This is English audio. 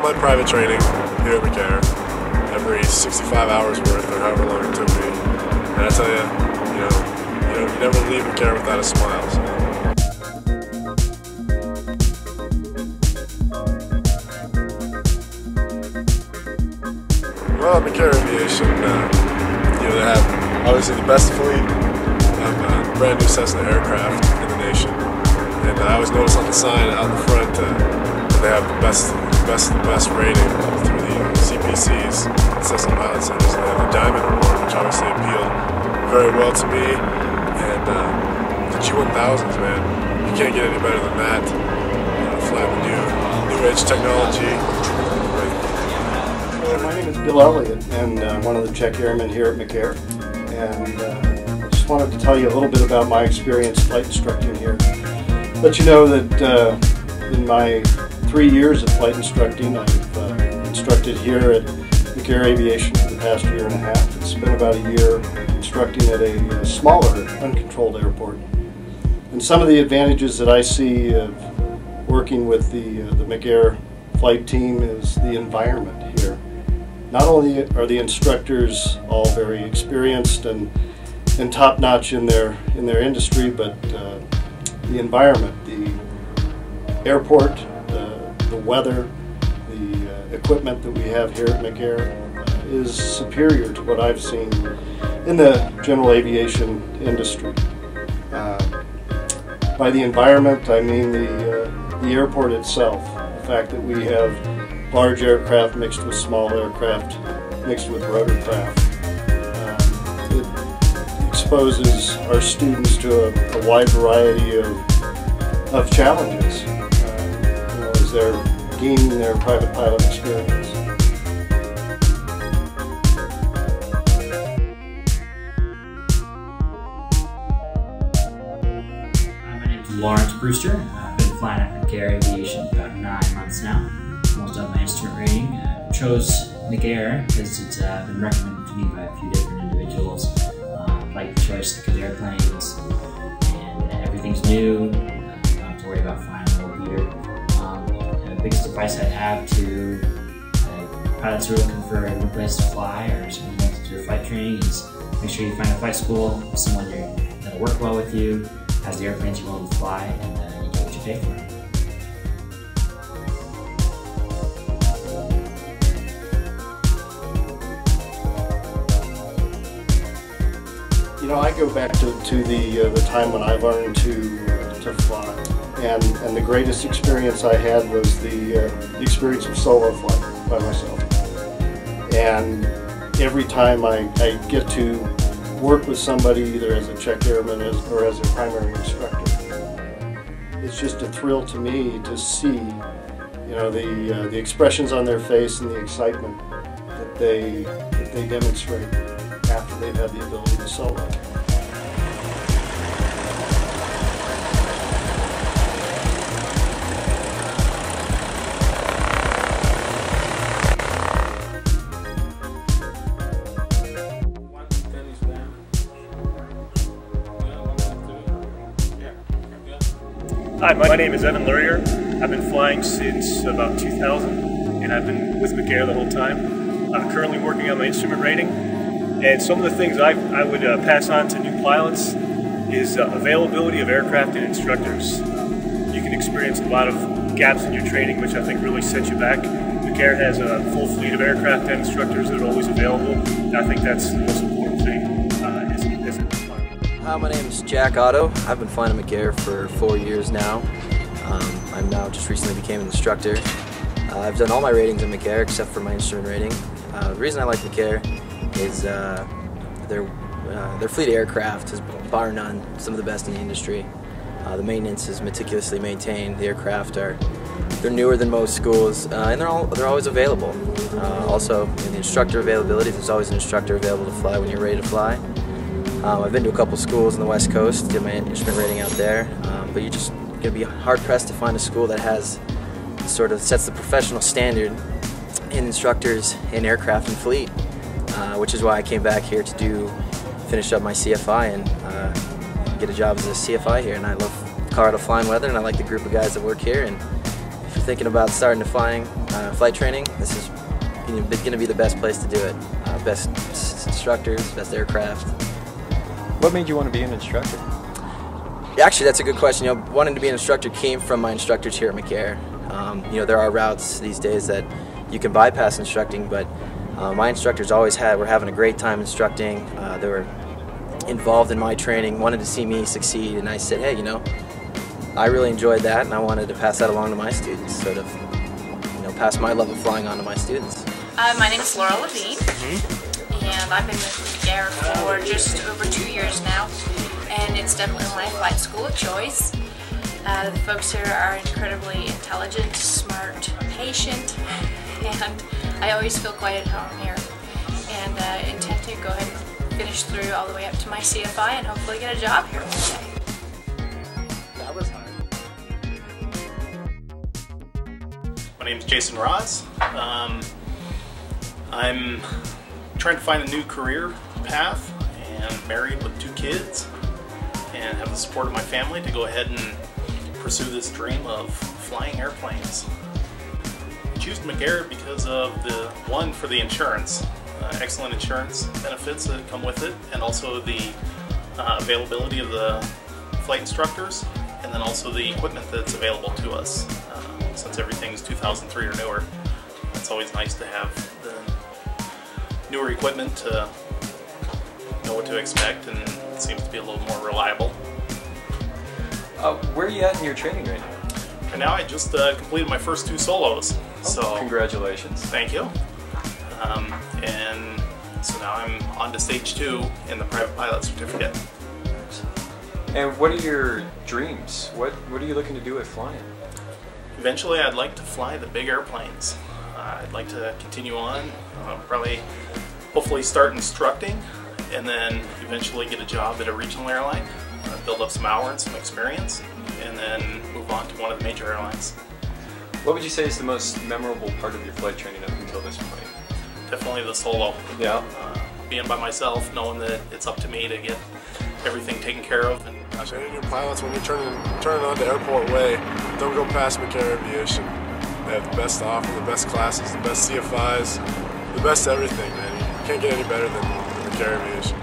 my private training here at McAir, every 65 hours worth or however long it took me. And I tell you, you never leave McAir without a smile. So. Well, at McAir Aviation, they have obviously the best fleet of brand new Cessna aircraft in the nation. And I always notice on the sign out in the front that they have the best rating through the CPCs, Cessna Pilot Centers. And they have the Diamond Award, which obviously appealed very well to me. And the G1000s, man, you can't get any better than that. Flying the new age technology. My name is Bill Elliott, and I'm one of the check airmen here at McAir. And I just wanted to tell you a little bit about my experience flight instructing here. Let you know that in my 3 years of flight instructing, I've instructed here at McAir Aviation for the past year and a half. It's been about a year instructing at a smaller, uncontrolled airport. And some of the advantages that I see of working with the McAir flight team is the environment here. Not only are the instructors all very experienced and top-notch in their industry, but the environment, the airport, the weather, the equipment that we have here at McAir is superior to what I've seen in the general aviation industry. By the environment, I mean the airport itself. The fact that we have large aircraft mixed with small aircraft, mixed with rotorcraft. It exposes our students to a wide variety of challenges as they're gaining their private pilot experience. My name is Lawrence Brewster. I've been flying at McAir Aviation for about 9 months now. Almost done my instrument rating. Chose McAir because it's been recommended to me by a few different individuals. Like the choice because airplanes and everything's new. Don't have to worry about flying a little beater. The biggest advice I have to pilots who are looking for a new place to fly or someone who wants to do a flight training is make sure you find a flight school, someone that'll work well with you, has the airplanes you're willing to fly, and you get what you pay for. I go back to the time when I learned to fly, and the greatest experience I had was the experience of solo flight by myself. And every time I get to work with somebody, either as a check airman or as a primary instructor, it's just a thrill to me to see, the expressions on their face and the excitement that they demonstrate after they've had the ability to solo. Hi, my name is Evan Lurrier. I've been flying since about 2000, and I've been with McAir the whole time. I'm currently working on my instrument rating, and some of the things I would pass on to new pilots is availability of aircraft and instructors. You can experience a lot of gaps in your training, which I think really sets you back. McAir has a full fleet of aircraft and instructors that are always available, and I think that's the most important thing as a pilot. Hi, my name is Jack Otto. I've been flying at McAir for 4 years now. I'm now just recently became an instructor. I've done all my ratings at McAir except for my instrument rating. The reason I like McAir is their fleet of aircraft is bar none some of the best in the industry. The maintenance is meticulously maintained. The aircraft they're newer than most schools, and they're always available. Also, in the instructor availability, there's always an instructor available to fly when you're ready to fly. I've been to a couple schools on the West Coast, did my instrument rating out there, but you're just going to be hard-pressed to find a school that has sort of sets the professional standard in instructors in aircraft and fleet, which is why I came back here to finish up my CFI and get a job as a CFI here. And I love Colorado flying weather, and I like the group of guys that work here, and if thinking about starting to flight training, this is going to be the best place to do it. Best instructors, best aircraft. What made you want to be an instructor? Actually, that's a good question. Wanting to be an instructor came from my instructors here at McAir. There are routes these days that you can bypass instructing, but my instructors always were having a great time instructing. They were involved in my training, wanted to see me succeed, and I said, hey, I really enjoyed that, and I wanted to pass that along to my students, sort of, pass my love of flying on to my students. My name is Laura Levine, and I've been with McAir for just over 2 years now, and it's definitely my flight school of choice. The folks here are incredibly intelligent, smart, patient, and I always feel quite at home here, and intend to go ahead and finish through all the way up to my CFI and hopefully get a job here one day. That was hard. My name is Jason Ross. I'm trying to find a new career path, and married with 2 kids, and have the support of my family to go ahead and pursue this dream of flying airplanes. I choose McAir because of for the insurance, excellent insurance benefits that come with it, and also the availability of the flight instructors, and then also the equipment that's available to us. Since everything's 2003 or newer, it's always nice to have the newer equipment to know what to expect, and it seems to be a little more reliable. Where are you at in your training right now? Right now I just completed my first 2 solos. So congratulations. Thank you. And so now I'm on to stage 2 in the private pilot certificate. And what are your dreams? What are you looking to do with flying? Eventually I'd like to fly the big airplanes. I'd like to continue on, hopefully start instructing, and then eventually get a job at a regional airline, build up some hours and some experience, and then move on to one of the major airlines. What would you say is the most memorable part of your flight training up until this point? Definitely the solo. Yeah. Being by myself, knowing that it's up to me to get everything taken care of. And Training your pilots, when you're turning on to Airport Way, don't go past McAir Aviation. They have the best to offer, the best classes, the best CFIs, the best everything, man. You can't get any better than McAir Aviation.